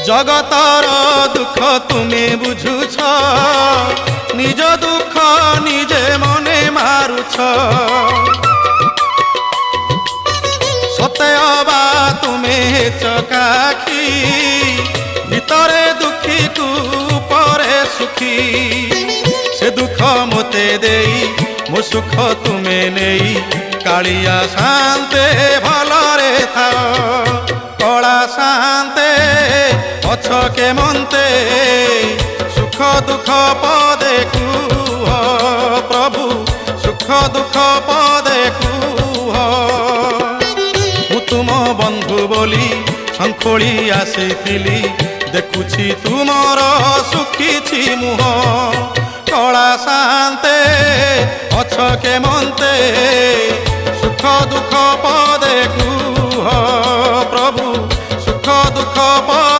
জগতর দুঃখ তুমি বুঝুছ, নিজ দুঃখ নিজে মনে মারুছ। সতে অবা তুমি চকাখি, ভিতরে দুঃখী কু পরে সুখী। সে দুঃখ মতে দেই মো সুখ তুমে নেই, কালিয়া শান্তে ভলরে থাও। কলা শান্তে অছ কেমন্তে, সুখ দুঃখ পদে কুহ প্রভু, সুখ দুঃখ পদে কুহ। মু তুম বন্ধু বলি শঙ্খোଳି আসিছিলি, দেখুছি তুমর সুখিছি মুহ। কলা শান্তে অছ কেমন্তে, সুখ দুঃখ